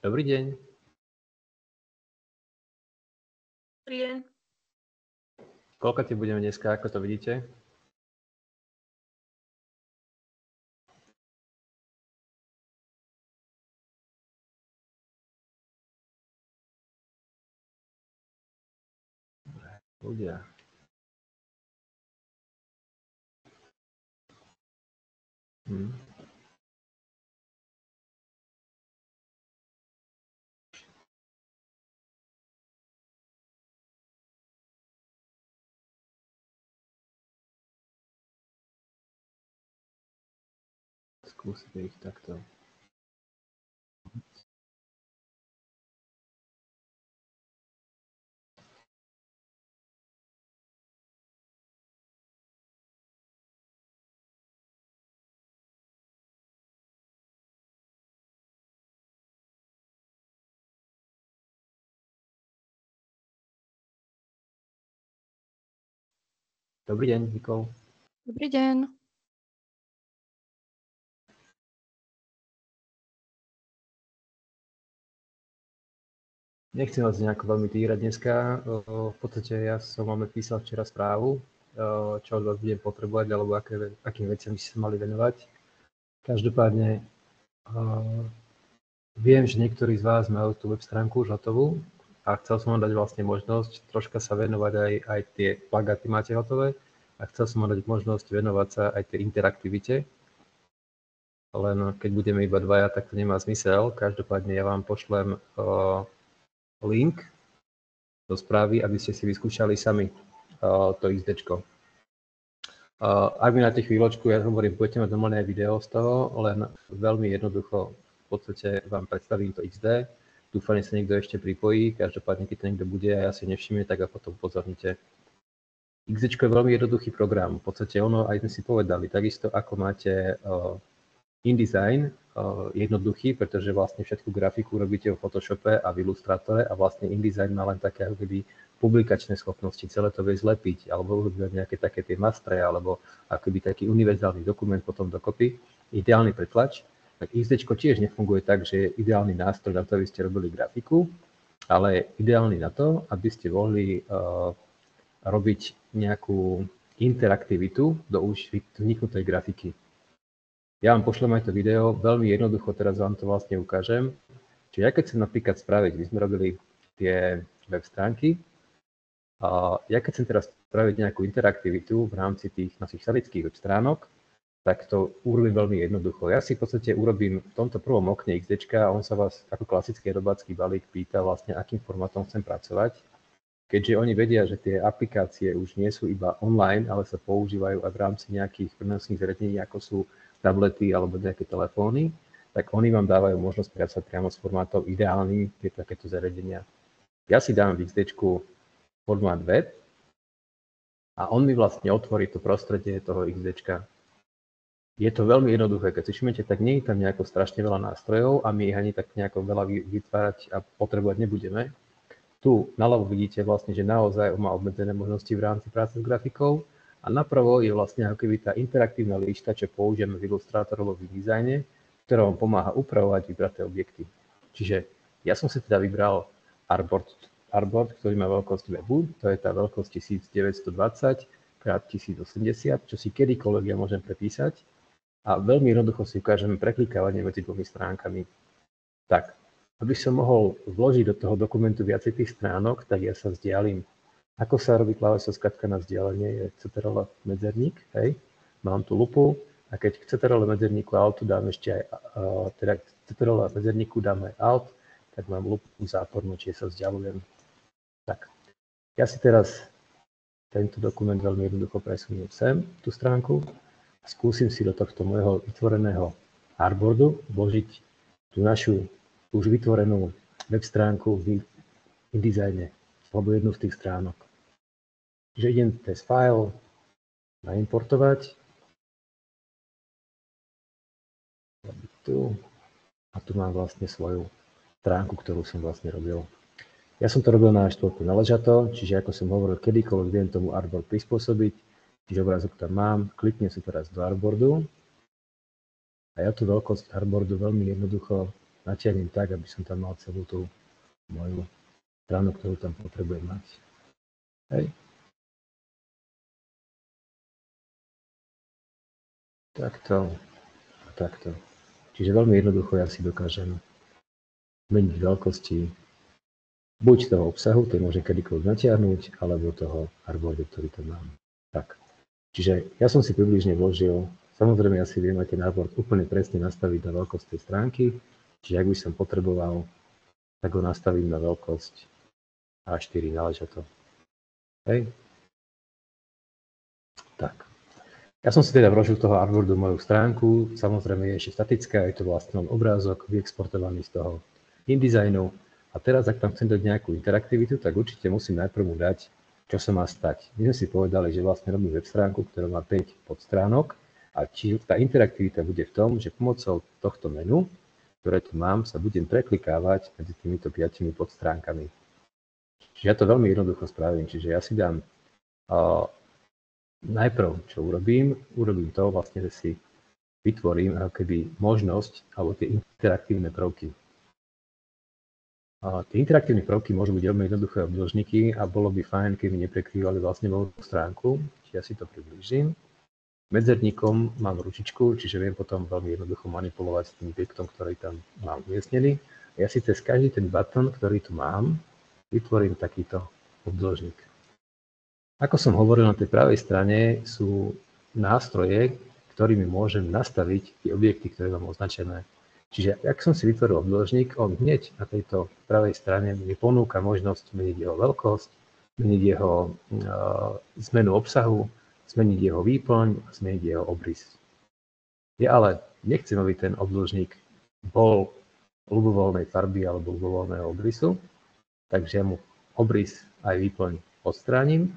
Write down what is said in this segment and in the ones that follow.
Dobrý deň. Dobrý deň. Koľko ti budeme dneska, ako to vidíte? Ľudia. Skúsite ich takto. Dobrý deň, Nikol. Dobrý deň. Nechcem vás nejako veľmi týrať dneska. V podstate ja som vám písal včera správu, čo od vás budem potrebovať, alebo akým veciam by ste sa mali venovať. Každopádne viem, že niektorí z vás majú tú web stránku už hotovú a chcel som vám dať vlastne možnosť troška sa venovať aj tie plagáty máte hotové a chcel som vám dať možnosť venovať sa aj tej interaktivite. Len keď budeme iba dvaja, tak to nemá zmysel. Každopádne ja vám pošlem link do správy, aby ste si vyskúšali sami to XDčko. Ak mi na tej chvíľočku, ja hovorím, budete mať normálne aj video z toho, len veľmi jednoducho v podstate vám predstavím to XD. Dúfam, že sa niekto ešte pripojí, každopádne keď to niekto bude a ja si nevšimne, tak a potom upozornite. XDčko je veľmi jednoduchý program, v podstate ono, aj sme si povedali, takisto ako máte InDesign, jednoduchý, pretože vlastne všetku grafiku robíte v Photoshope a v Illustratore a vlastne InDesign má len také ako keby publikačné schopnosti, celé to vie zlepiť, alebo urobíte nejaké také tie mastre, alebo akoby taký univerzálny dokument potom dokopy, ideálny pre tlač. Tak XDčko tiež nefunguje tak, že je ideálny nástroj na to, aby ste robili grafiku, ale je ideálny na to, aby ste mohli robiť nejakú interaktivitu do už vniknutej grafiky. Ja vám pošlem aj to video, veľmi jednoducho teraz vám to vlastne ukážem. Čiže ja keď chcem napríklad spraviť, my sme robili tie web stránky, ja keď chcem teraz spraviť nejakú interaktivitu v rámci tých našich salických web stránok, tak to urobím veľmi jednoducho. Ja si v podstate urobím v tomto prvom okne XDčka a on sa vás ako klasický robácky balík pýta vlastne, akým formátom chcem pracovať. Keďže oni vedia, že tie aplikácie už nie sú iba online, ale sa používajú aj v rámci nejakých prenosných zariadení, ako sú tablety alebo nejaké telefóny, tak oni vám dávajú možnosť pracovať priamo s formátom ideálnym pre takéto zariadenia. Ja si dám v XDčku formát web a on mi vlastne otvorí to prostredie toho XDčka. Je to veľmi jednoduché, keď si všimnete, tak nie je tam nejako strašne veľa nástrojov a my ich ani tak nejako veľa vytvárať a potrebovať nebudeme. Tu naľavo vidíte vlastne, že naozaj má obmedzené možnosti v rámci práce s grafikou a napravo je vlastne ako keby tá interaktívna lišta, čo použijeme v Illustratorovom dizajne, ktorá vám pomáha upravovať vybraté objekty. Čiže ja som si teda vybral Artboard, ktorý má veľkosť webu, to je tá veľkosť 1920 x 1080, čo si kedykoľvek ja môžem prepísať. A veľmi jednoducho si ukážeme preklikávanie medzi dvomi stránkami. Tak, aby som mohol vložiť do toho dokumentu viacej tých stránok, tak ja sa vzdialím. Ako sa robí klávesová skratka na vzdialenie? Je Ctrl medzerník, hej. Mám tu lupu a keď k Ctrl medzerníku Altu dám ešte aj, teda k Ctrl medzerníku dáme Alt, tak mám lupu zápornú, čiže sa vzdialujem. Tak, ja si teraz tento dokument veľmi jednoducho presuniem sem, tú stránku. Skúsim si do tohto môjho vytvoreného artboardu vložiť tú našu už vytvorenú web stránku v InDesigne, alebo jednu z tých stránok. Čiže idem cez file naimportovať. Tu. A tu mám vlastne svoju stránku, ktorú som vlastne robil. Ja som to robil na A4 naležato, čiže ako som hovoril, kedykoľvek viem tomu artboard prispôsobiť. Čiže obrázok tam mám, kliknem si teraz do artboardu a ja tú veľkosť artboardu veľmi jednoducho natiahnem tak, aby som tam mal celú tú moju stranu, ktorú tam potrebujem mať. Hej. Takto a takto. Čiže veľmi jednoducho ja si dokážem zmeniť veľkosti buď toho obsahu, ten môžem kedykoľvek natiahnuť, alebo toho artboardu, ktorý tam mám. Tak. Čiže ja som si približne vložil, samozrejme ja si viem aj ten artboard úplne presne nastaviť na veľkosť tej stránky, čiže ak by som potreboval, tak ho nastavím na veľkosť A4, náleža to. Hej. Tak. Ja som si teda vložil toho artboardu moju stránku, samozrejme je ešte statická, je to vlastne len obrázok vyexportovaný z toho InDesignu. A teraz, ak tam chcem dať nejakú interaktivitu, tak určite musím najprv mu dať, čo sa má stať. My sme si povedali, že vlastne robím web stránku, ktorá má 5 podstránok a či tá interaktivita bude v tom, že pomocou tohto menu, ktoré tu mám, sa budem preklikávať medzi týmito 5 podstránkami. Čiže ja to veľmi jednoducho spravím, čiže ja si dám najprv, čo urobím to vlastne, že si vytvorím ako keby možnosť alebo tie interaktívne prvky. Tie interaktívne prvky môžu byť veľmi jednoduché obdĺžniky a bolo by fajn, keby neprekrývali vlastne moju stránku. Čiže ja si to priblížim. Medzerníkom mám ručičku, čiže viem potom veľmi jednoducho manipulovať s tým objektom, ktorý tam mám umiestnený. Ja si cez každý ten button, ktorý tu mám, vytvorím takýto obdĺžnik. Ako som hovoril, na tej pravej strane sú nástroje, ktorými môžem nastaviť tie objekty, ktoré mám označené. Čiže ak som si vytvoril obdĺžnik, on hneď na tejto pravej strane mi ponúka možnosť zmeniť jeho veľkosť, zmeniť jeho zmenu obsahu, zmeniť jeho výplň a zmeniť jeho obrys. Ja ale nechcem, aby ten obdĺžnik bol ľubovoľnej farby alebo ľubovoľného obrysu, takže ja mu obrys aj výplň odstránim,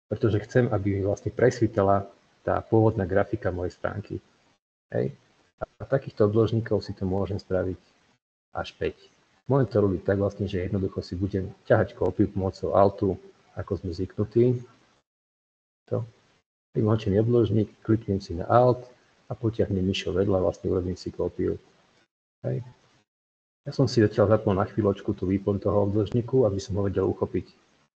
pretože chcem, aby mi vlastne presvítala tá pôvodná grafika mojej stránky. Hej. A takýchto obdĺžnikov si to môžem spraviť až 5. Môžem to robiť tak vlastne, že jednoducho si budem ťahať kópiu pomocou Altu, ako sme zvyknutí. Vymočím obdĺžnik, kliknem si na Alt a potiahnem myšou vedľa, vlastne urobím si kópiu. Hej. Ja som si zatiaľ zapol na chvíľočku tú výplň toho obdĺžniku, aby som ho vedel uchopiť.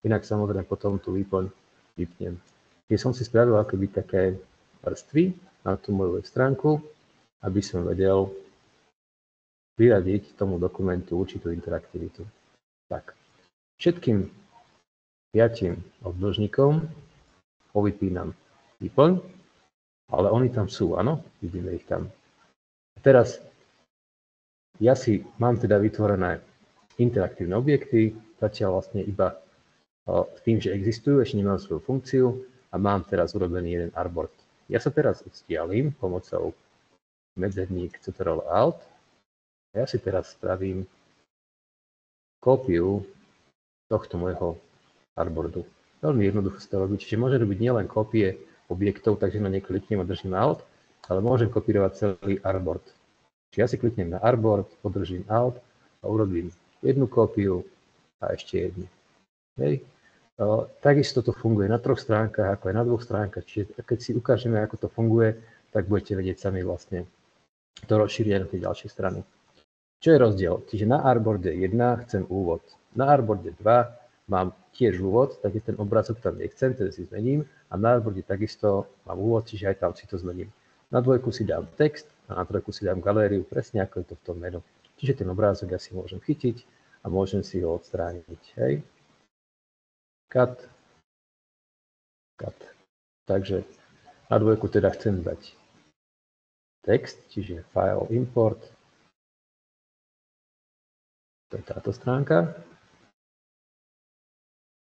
Inak samozrejme potom tú výplň vypnem. Keď som si spravil akoby také vrstvy na tú moju web stránku, aby som vedel vyradiť tomu dokumentu určitú interaktivitu. Tak, všetkým 5 obdĺžnikom povypínam výplň, ale oni tam sú, áno, vidíme ich tam. A teraz ja si mám teda vytvorené interaktívne objekty, zatiaľ vlastne iba s tým, že existujú, ešte nemám svoju funkciu a mám teraz urobený jeden artboard. Ja sa teraz odstialim pomocou medzerník Ctrl+Alt a ja si teraz spravím kópiu tohto môjho artboardu. Veľmi jednoducho sa to robí, čiže môžem robiť nielen kópie objektov, takže na ne kliknem a držím Alt, ale môžem kopírovať celý artboard. Čiže ja si kliknem na artboard, podržím Alt a urobím jednu kópiu a ešte jednu. Hej. Takisto to funguje na 3 stránkach, ako aj na 2 stránkach, čiže keď si ukážeme, ako to funguje, tak budete vedieť sami vlastne to rozšíriť na tie ďalšie strany. Čo je rozdiel? Čiže na artboarde 1 chcem úvod. Na artboarde 2 mám tiež úvod, tak je ten obrázok tam nechcem, ten si zmením. A na artboarde takisto mám úvod, čiže aj tam si to zmením. Na 2 si dám text a na 3 si dám galériu, presne ako je to v tom menu. Čiže ten obrázok ja si môžem chytiť a môžem si ho odstrániť. Hej. Cut. Takže na 2 teda chcem dať text, čiže file import. To je táto stránka.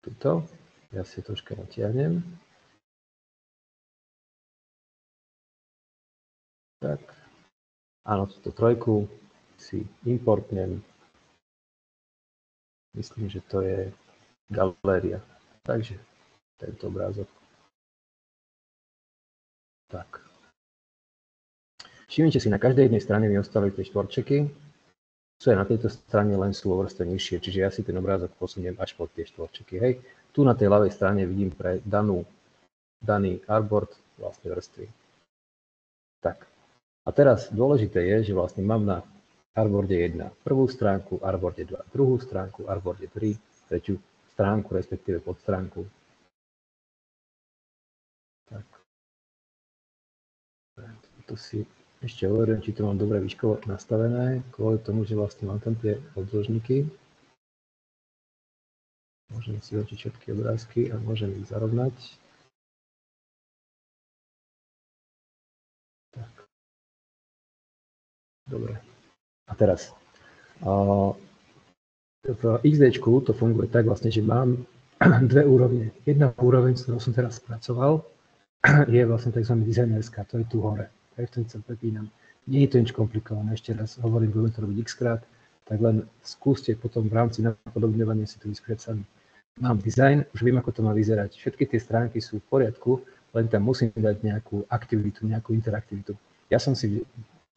Tuto. Ja si troška natiahnem. Tak. Áno, túto 3 si importnem. Myslím, že to je galéria. Takže tento obrázok. Tak. Všimnite si, na každej jednej strane mi ostali tie štvorčeky, čo je na tejto strane len sú o vrstve nižšie, čiže ja si ten obrázok posuniem až pod tie štvorčeky. Hej. Tu na tej ľavej strane vidím pre daný artboard vlastne vrstvy. Tak. A teraz dôležité je, že vlastne mám na Artboarde 1 prvú stránku, Artboarde 2 druhú stránku, Artboarde 3 tretiu stránku, respektíve podstránku. Tak. To si ešte overujem, či to mám dobre výškovo nastavené, kvôli tomu, že vlastne mám tam tie obdĺžniky. Môžem si očiť všetky obrázky a môžem ich zarovnať. Tak. Dobre. A teraz. V XDčku to funguje tak vlastne, že mám dve úrovne. Jedna úroveň, s ktorou som teraz pracoval, je vlastne tzv. Dizajnerská, to je tu hore. Tak v tom sa prepínam. Nie je to nič komplikované, ešte raz hovorím, budeme to robiť x-krát, tak len skúste potom v rámci napodobňovania si to vyskúšať sami. Mám dizajn, už viem, ako to má vyzerať. Všetky tie stránky sú v poriadku, len tam musím dať nejakú aktivitu, nejakú interaktivitu. Ja som si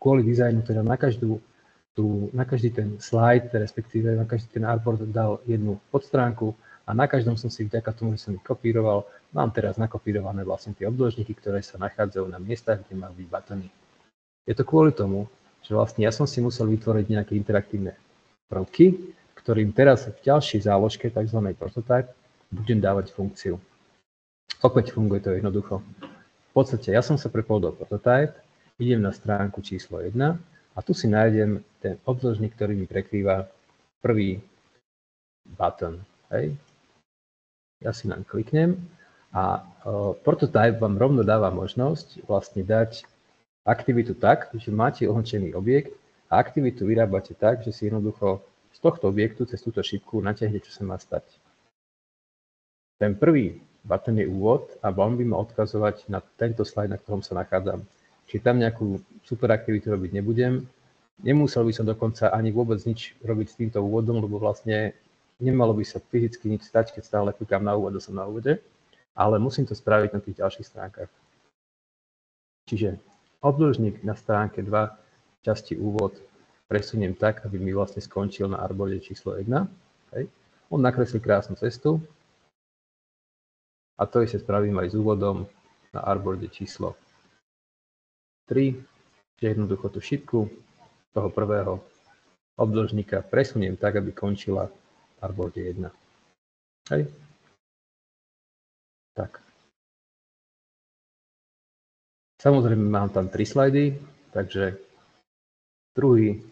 kvôli dizajnu teda na každý ten slide, respektíve na každý ten artboard dal jednu podstránku a na každom som si vďaka tomu, že som ich kopíroval, mám teraz nakopírované vlastne tie obdĺžniky, ktoré sa nachádzajú na miestach, kde majú byť batony. Je to kvôli tomu, že vlastne ja som si musel vytvoriť nejaké interaktívne prvky, ktorým teraz v ďalšej záložke, tzv. Prototype, budem dávať funkciu. Opäť funguje to jednoducho. V podstate ja som sa prepol do Prototype, idem na stránku číslo 1, a tu si nájdem ten obdĺžnik, ktorý mi prekrýva prvý button. Hej. Ja si naň kliknem a Prototype vám rovno dáva možnosť vlastne dať aktivitu tak, že máte označený objekt a aktivitu vyrábate tak, že si jednoducho z tohto objektu cez túto šipku natiahnete, čo sa má stať. Ten prvý button je úvod a on by ma odkazovať na tento slide, na ktorom sa nachádzam. Či tam nejakú super aktivitu robiť nebudem. Nemusel by som dokonca ani vôbec nič robiť s týmto úvodom, lebo vlastne nemalo by sa fyzicky nič stať, keď stále klikám na úvod, som na úvode, ale musím to spraviť na tých ďalších stránkach. Čiže obdĺžnik na stránke 2, časti úvod, presuniem tak, aby mi vlastne skončil na artboarde číslo 1. Hej. On nakreslí krásnu cestu a to isté spravím aj s úvodom na artboarde číslo 3, že jednoducho tú šipku toho prvého obdĺžnika presuniem tak, aby končila v artboarde 1. Hej. Tak. Samozrejme mám tam 3 slajdy, takže druhý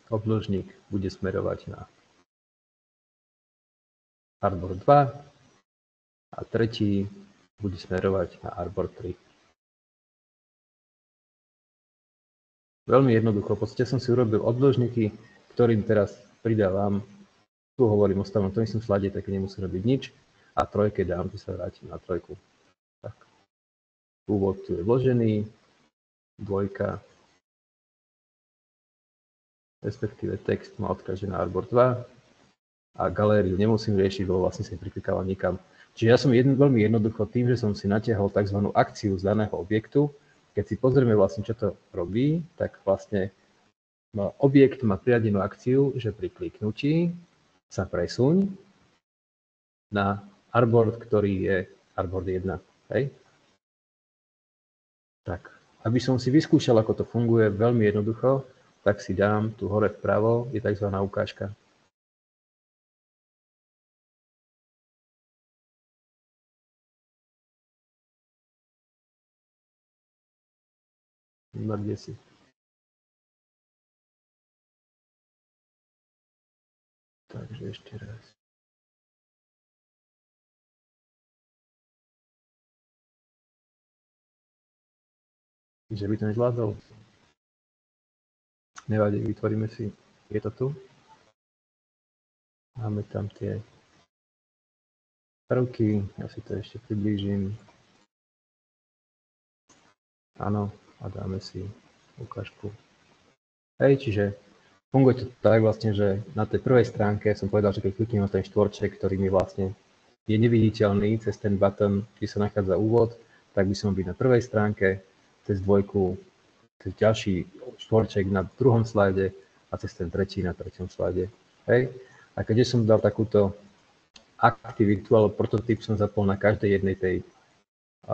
obdĺžnik bude smerovať na artboard 2 a tretí bude smerovať na artboard 3. Veľmi jednoducho, v podstate som si urobil obdĺžniky, ktorým teraz pridávam, tu hovorím, ostávam na tom istom slade, tak nemusím robiť nič a trojke dám, tu sa vrátim na trojku. Tak. Úvod tu je vložený, dvojka, respektíve text má odkáže na artboard 2 a galériu nemusím riešiť, lebo vlastne sa priklikávam nikam. Čiže ja som veľmi jednoducho tým, že som si natiahol tzv. Akciu z daného objektu. Keď si pozrieme vlastne, čo to robí, tak vlastne objekt má priradenú akciu, že pri kliknutí sa presuň na artboard, ktorý je artboard 1. Hej? Tak, aby som si vyskúšal, ako to funguje veľmi jednoducho, tak si dám tu hore vpravo, je tzv. Ukážka. Kde si? Takže ešte raz. Že by to nezvládol? Nevadí, vytvoríme si. Je to tu? Máme tam tie prvky, ja si to ešte priblížim. Áno, a dáme si ukážku. Hej, čiže funguje to tak vlastne, že na tej prvej stránke som povedal, že keď kliknem na ten štvorček, ktorý mi vlastne je neviditeľný cez ten button, kde sa nachádza úvod, tak by som byť na prvej stránke, cez dvojku, cez ďalší štvorček na druhom slajde a cez ten tretí na treťom slajde. Hej. A keďže som dal takúto aktivitu, alebo prototyp som zapol na každej jednej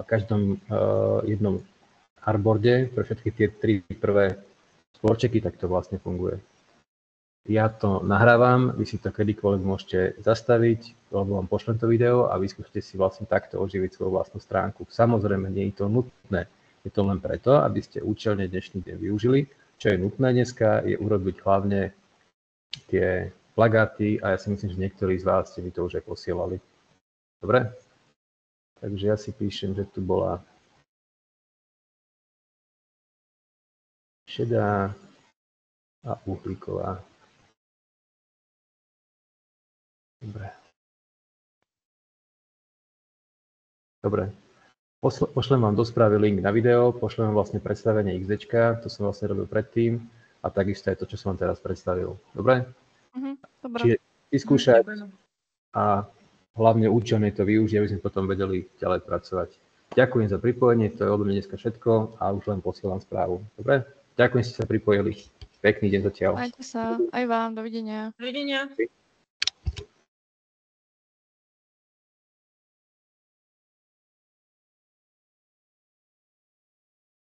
každom jednom artboarde pre všetky tie 3 prvé Sporčeky, tak to vlastne funguje. Ja to nahrávam, vy si to kedykoľvek môžete zastaviť, alebo vám pošlem to video a vyskúšate si vlastne takto oživiť svoju vlastnú stránku. Samozrejme, nie je to nutné. Je to len preto, aby ste účelne dnešný deň využili. Čo je nutné dneska, je urobiť hlavne tie plagáty a ja si myslím, že niektorí z vás ste mi to už aj posielali. Dobre? Takže ja si píšem, že tu bola šedá a uhlíková. Dobre. Dobre. Pošlem vám do správy link na video, pošlem vám vlastne predstavenie XDčka, to som vlastne robil predtým a takisto je to, čo som vám teraz predstavil. Dobre? Dobre. Čiže vyskúšať a hlavne účelne to využiť, aby sme potom vedeli ďalej pracovať. Ďakujem za pripojenie, to je od mňa dneska všetko a už len posielam správu. Dobre? Ďakujem, že ste sa pripojili. Pekný deň zatiaľ. Majte sa. Aj vám. Dovidenia. Dovidenia.